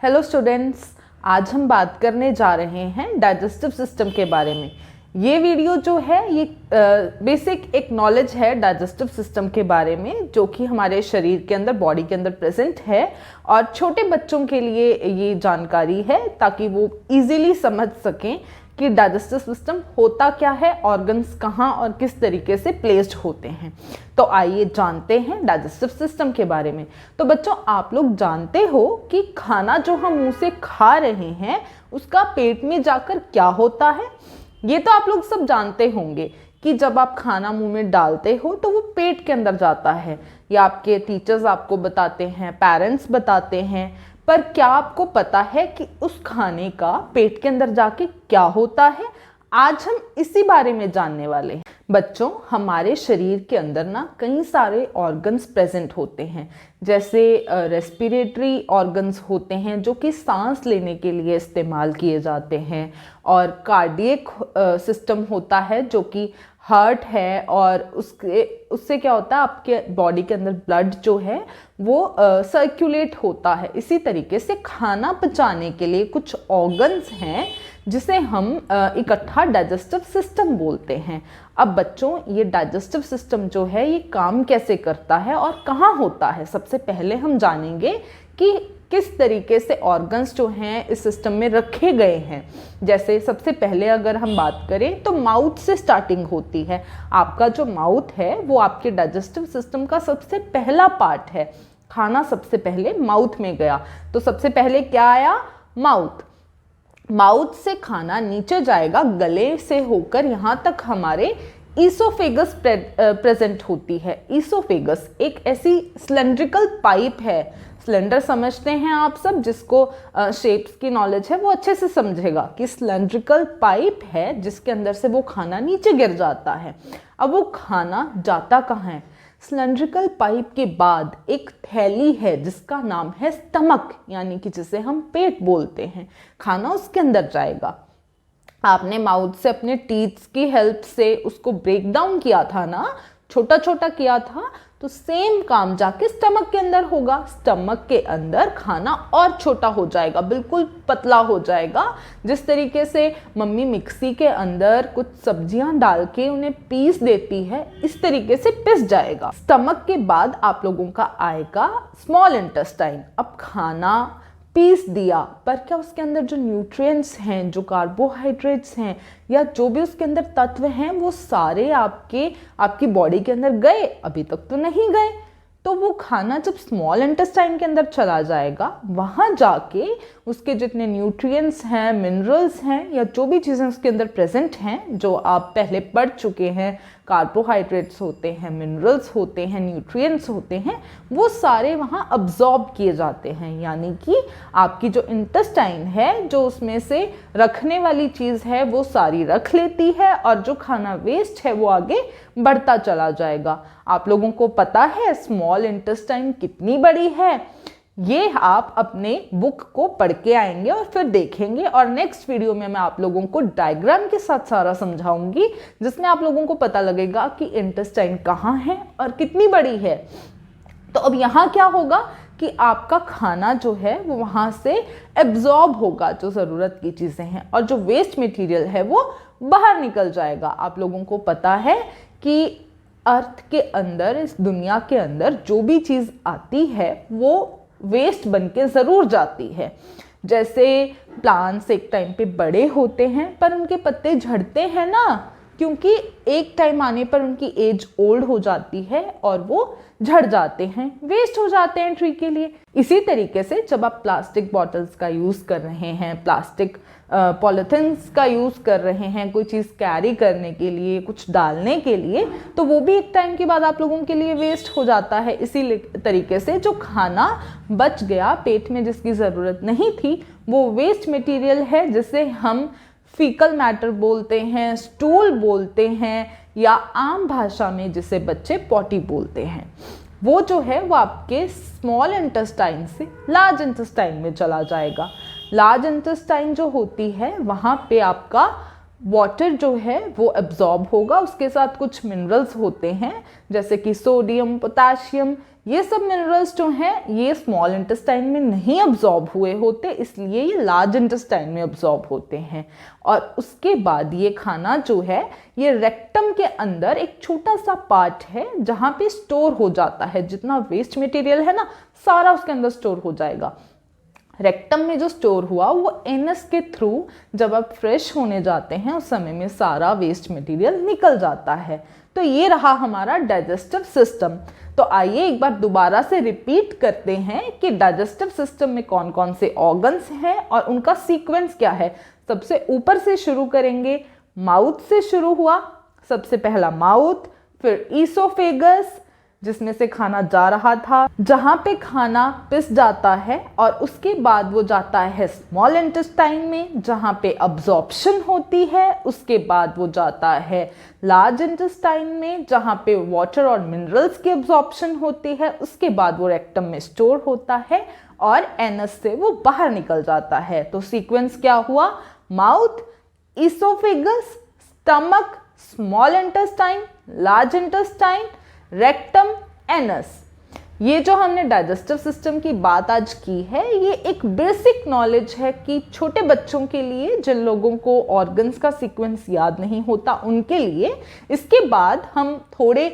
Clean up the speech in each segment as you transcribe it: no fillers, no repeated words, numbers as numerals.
Hello students, आज हम बात करने जा रहे हैं डाइजेस्टिव सिस्टम के बारे में। ये वीडियो जो है ये बेसिक एक नॉलेज है डाइजेस्टिव सिस्टम के बारे में, जो कि हमारे शरीर के अंदर, बॉडी के अंदर प्रेजेंट है और छोटे बच्चों के लिए ये जानकारी है ताकि वो इजीली समझ सकें कि डाइजेस्टिव सिस्टम होता क्या है, ऑर्गन्स कहाँ और किस तरीके से प्लेस्ड होते हैं। तो आइए जानते हैं डाइजेस्टिव सिस्टम के बारे में। तो बच्चों, आप लोग जानते हो कि खाना जो हम मुंह से खा रहे हैं उसका पेट में जाकर क्या होता है। ये तो आप लोग सब जानते होंगे कि जब आप खाना मुंह में डालते हो तो वो पेट के अंदर जाता है, या आपके टीचर्स आपको बताते हैं, पेरेंट्स बताते हैं। पर क्या आपको पता है कि उस खाने का पेट के अंदर जाके क्या होता है? आज हम इसी बारे में जानने वाले हैं। बच्चों, हमारे शरीर के अंदर ना कई सारे ऑर्गन्स प्रेजेंट होते हैं, जैसे रेस्पिरेटरी ऑर्गन्स होते हैं जो कि सांस लेने के लिए इस्तेमाल किए जाते हैं, और कार्डियक सिस्टम होता है जो कि हार्ट है, और उससे क्या होता है, आपके बॉडी के अंदर ब्लड जो है वो सर्कुलेट होता है। इसी तरीके से खाना पचाने के लिए कुछ ऑर्गन्स हैं जिसे हम इकट्ठा डाइजेस्टिव सिस्टम बोलते हैं। अब बच्चों, ये डाइजेस्टिव सिस्टम जो है ये काम कैसे करता है और कहाँ होता है, सबसे पहले हम जानेंगे कि किस तरीके से ऑर्गन्स जो हैं इस सिस्टम में रखे गए हैं। जैसे सबसे पहले अगर हम बात करें तो माउथ से स्टार्टिंग होती है। आपका जो माउथ है वो आपके डाइजेस्टिव सिस्टम का सबसे पहला पार्ट है। खाना सबसे पहले माउथ में गया, तो सबसे पहले क्या आया? माउथ। माउथ से खाना नीचे जाएगा, गले से होकर यहाँ तक हमारे ईसोफेगस प्रेजेंट होती है। ईसोफेगस एक ऐसी सिलेंड्रिकल पाइप है। सिलेंडर समझते हैं आप सब, जिसको शेप्स की नॉलेज है वो अच्छे से समझेगा कि सिलेंड्रिकल पाइप है जिसके अंदर से वो खाना नीचे गिर जाता है। अब वो खाना जाता कहाँ है? सिलेंड्रिकल पाइप के बाद एक थैली है जिसका नाम है स्टमक, यानी कि जिसे हम पेट बोलते हैं। खाना उसके अंदर जाएगा। आपने माउथ से अपने टीथ्स की हेल्प से उसको ब्रेक डाउन किया था ना, छोटा छोटा किया था, तो सेम काम जाके स्टमक के अंदर होगा। स्टमक के अंदर खाना और छोटा हो जाएगा, बिल्कुल पतला हो जाएगा। जिस तरीके से मम्मी मिक्सी के अंदर कुछ सब्जियां डाल के उन्हें पीस देती है, इस तरीके से पिस जाएगा। स्टमक के बाद आप लोगों का आएगा स्मॉल इंटेस्टाइन। अब खाना पीस दिया, पर क्या उसके अंदर जो न्यूट्रिएंट्स हैं, जो कार्बोहाइड्रेट्स हैं, या जो भी उसके अंदर तत्व हैं, वो सारे आपकी बॉडी के अंदर गए? अभी तक तो नहीं गए। तो वो खाना जब स्मॉल इंटेस्टाइन के अंदर चला जाएगा, वहाँ जाके उसके जितने न्यूट्रिएंट्स हैं, मिनरल्स हैं, या जो भी चीज़ें उसके अंदर प्रेजेंट हैं, जो आप पहले पढ़ चुके हैं, कार्बोहाइड्रेट्स होते हैं, मिनरल्स होते हैं, न्यूट्रिएंट्स होते हैं, वो सारे वहाँ अब्जॉर्ब किए जाते हैं। यानी कि आपकी जो इंटेस्टाइन है, जो उसमें से रखने वाली चीज़ है, वो सारी रख लेती है, और जो खाना वेस्ट है वो आगे बढ़ता चला जाएगा। आप लोगों को पता है स्मॉल इंटेस्टाइन कितनी बड़ी है? ये आप अपने बुक को पढ़ के आएंगे और फिर देखेंगे, और नेक्स्ट वीडियो में मैं आप लोगों को डायग्राम के साथ सारा समझाऊंगी, जिसमें आप लोगों को पता लगेगा कि इंटेस्टाइन कहाँ है और कितनी बड़ी है। तो अब यहाँ क्या होगा कि आपका खाना जो है वो वहाँ से एब्जॉर्ब होगा, जो ज़रूरत की चीज़ें हैं, और जो वेस्ट मटेरियल है वो बाहर निकल जाएगा। आप लोगों को पता है कि अर्थ के अंदर, इस दुनिया के अंदर जो भी चीज़ आती है वो वेस्ट बन के ज़रूर जाती है। जैसे प्लांट्स एक टाइम पे बड़े होते हैं पर उनके पत्ते झड़ते हैं ना, क्योंकि एक टाइम आने पर उनकी एज ओल्ड हो जाती है और वो झड़ जाते हैं, वेस्ट हो जाते हैं ट्री के लिए। इसी तरीके से जब आप प्लास्टिक बॉटल्स का यूज़ कर रहे हैं, प्लास्टिक पॉलिथिन्स का यूज़ कर रहे हैं, कोई चीज़ कैरी करने के लिए, कुछ डालने के लिए, तो वो भी एक टाइम के बाद आप लोगों के लिए वेस्ट हो जाता है। इसी तरीके से जो खाना बच गया पेट में, जिसकी ज़रूरत नहीं थी, वो वेस्ट मटेरियल है, जिसे हम फीकल मैटर बोलते हैं, स्टूल बोलते हैं, या आम भाषा में जिसे बच्चे पॉटी बोलते हैं। वो जो है वो आपके स्मॉल इंटेस्टाइन से लार्ज इंटेस्टाइन में चला जाएगा। लार्ज इंटेस्टाइन जो होती है, वहाँ पे आपका वाटर जो है वो एब्जॉर्ब होगा, उसके साथ कुछ मिनरल्स होते हैं जैसे कि सोडियम, पोटाशियम, ये सब मिनरल्स जो हैं ये स्मॉल इंटेस्टाइन में नहीं अब्जॉर्ब हुए होते, इसलिए ये लार्ज इंटेस्टाइन में अब्जॉर्ब होते हैं। और उसके बाद ये खाना जो है ये रेक्टम के अंदर एक छोटा सा पार्ट है जहाँ पे स्टोर हो जाता है। जितना वेस्ट मटेरियल है ना सारा उसके अंदर स्टोर हो जाएगा। रेक्टम में जो स्टोर हुआ वो एनस के थ्रू जब आप फ्रेश होने जाते हैं उस समय में सारा वेस्ट मटेरियल निकल जाता है। तो ये रहा हमारा डाइजेस्टिव सिस्टम। तो आइए एक बार दोबारा से रिपीट करते हैं कि डाइजेस्टिव सिस्टम में कौन कौन से ऑर्गन्स हैं और उनका सीक्वेंस क्या है। सबसे ऊपर से शुरू करेंगे, माउथ से शुरू हुआ। सबसे पहला माउथ, फिर ईसोफेगस जिसमें से खाना जा रहा था, जहाँ पे खाना पिस जाता है, और उसके बाद वो जाता है स्मॉल इंटेस्टाइन में जहाँ पे अब्जॉर्प्शन होती है। उसके बाद वो जाता है लार्ज इंटेस्टाइन में जहाँ पे वाटर और मिनरल्स की अब्जॉर्प्शन होती है। उसके बाद वो रेक्टम में स्टोर होता है और एनस से वो बाहर निकल जाता है। तो सीक्वेंस क्या हुआ? Mouth, oesophagus, stomach, small intestine, large intestine, rectum, anus. ये जो हमने डाइजेस्टिव सिस्टम की बात आज की है ये एक बेसिक नॉलेज है कि छोटे बच्चों के लिए, जिन लोगों को ऑर्गन्स का सीक्वेंस याद नहीं होता उनके लिए। इसके बाद हम थोड़े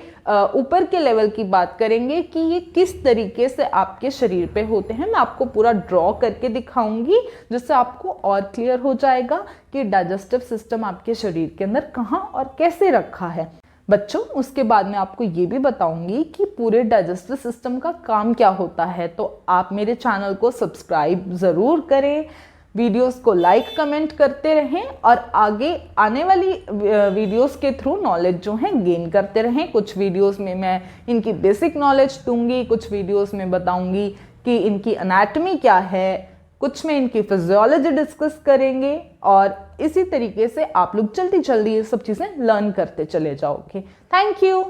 ऊपर के लेवल की बात करेंगे कि ये किस तरीके से आपके शरीर पे होते हैं। मैं आपको पूरा ड्रॉ करके दिखाऊंगी जिससे आपको और क्लियर हो जाएगा कि डाइजेस्टिव सिस्टम आपके शरीर के अंदर कहाँ और कैसे रखा है। बच्चों, उसके बाद मैं आपको ये भी बताऊंगी कि पूरे डाइजेस्टिव सिस्टम का काम क्या होता है। तो आप मेरे चैनल को सब्सक्राइब ज़रूर करें, वीडियोस को लाइक कमेंट करते रहें और आगे आने वाली वीडियोस के थ्रू नॉलेज जो है गेन करते रहें। कुछ वीडियोस में मैं इनकी बेसिक नॉलेज दूंगी, कुछ वीडियोस में बताऊंगी कि इनकी एनाटॉमी क्या है, कुछ में इनकी फिजियोलॉजी डिस्कस करेंगे और इसी तरीके से आप लोग जल्दी जल्दी ये सब चीज़ें लर्न करते चले जाओगे। Thank you.